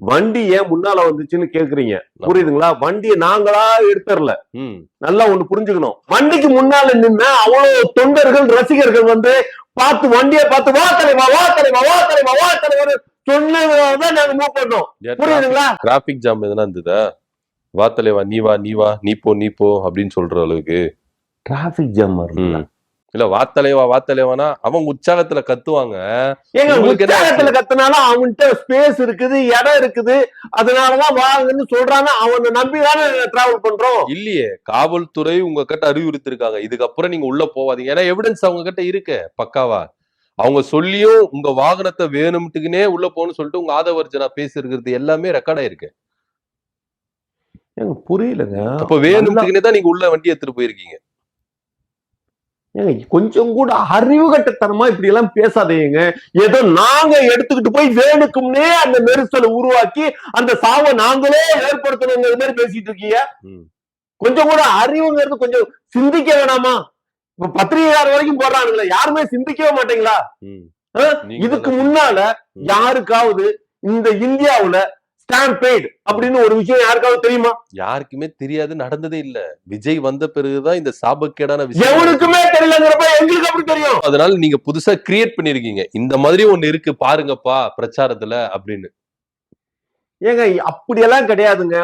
வண்டி ஏன் முன்னால வந்துச்சுன்னு கேக்குறீங்க, புரியுதுங்களா? வண்டியை நாங்களா எடுத்துடல. நல்லா ஒண்ணு புரிஞ்சுக்கணும். வண்டிக்கு முன்னால நின்ன அவ்வளவு தொண்டர்கள் ரசிகர்கள் வந்து பார்த்து வண்டியை பார்த்து வா தலைவா வா தலைவா வா தலைவா வா தலைவா சொன்னதான் நாங்க மூவ் பண்ணோம். புரியுதுங்களா? டிராபிக் ஜாம் எதுனா இருந்ததா? வா தலைவா நீ வா நீ வா நீ போ அப்படின்னு சொல்ற அளவுக்கு டிராபிக் ஜாம் இல்ல வா தலைவானா அவங்க உற்சாகத்துல கத்துவாங்க. ஏங்க உற்சாகத்துல கத்துனாலும் அவன்கிட்ட ஸ்பேஸ் இருக்குது, இடம் இருக்குது, அதனாலதான் வாங்கன்னு சொல்றாங்க. அவனை நம்பிதானே டிராவல் பண்றோம். இல்லையே, காவல்துறை உங்க கிட்ட அறிவுறுத்தி இருக்காங்க, இதுக்கப்புறம் நீங்க உள்ள போவாதீங்க. ஏன்னா எவிடன்ஸ் அவங்க கிட்ட இருக்கு பக்காவா. அவங்க சொல்லியும் உங்க வாகனத்தை வேணும்ட்டுக்குனே உள்ள போன்னு சொல்லிட்டு உங்க ஆதவர்ஜனா பேசிருக்கிறது எல்லாமே ரெக்கார்ட் ஆயிருக்கு. புரியலங்க. அப்ப வேணும்ட்டுக்குனே தான் நீங்க உள்ள வண்டி எடுத்துட்டு போயிருக்கீங்க. கொஞ்சம் கூட அறிவு கட்டத்தனமா இப்படி எல்லாம் பேசாதீங்க. ஏதோ நாங்க எடுத்துக்கிட்டு போய் வேணுக்கும்னே அந்த நெரிசலை உருவாக்கி அந்த சாவை நாங்களே ஏற்படுத்தணுங்கிற மாதிரி பேசிட்டு இருக்கீங்க. கொஞ்சம் கூட அறிவுங்கிறது கொஞ்சம் சிந்திக்க வேணாமா? இப்ப பத்திரிகையாளர் வரைக்கும் போடுறானுங்களா, யாருமே சிந்திக்கவே மாட்டீங்களா? இதுக்கு முன்னால யாருக்காவது இந்த இந்தியாவுல ஸ்டாம்பேட் அப்படின்னு ஒரு விஷயம் யாருக்காவது தெரியுமா? யாருக்குமே தெரியாது, நடந்ததே இல்ல. விஜய் வந்த பிறகுதான் இந்த சாபக்கேடான விஷயம் எவனுக்குமே தெரியலங்கிறப்ப எங்களுக்கு அப்படி தெரியும். அதனால நீங்க புதுசா கிரியேட் பண்ணிருக்கீங்க, இந்த மாதிரி ஒண்ணு இருக்கு பாருங்கப்பா பிரச்சாரத்துல அப்படின்னு. ஏங்க அப்படியெல்லாம் கிடையாதுங்க.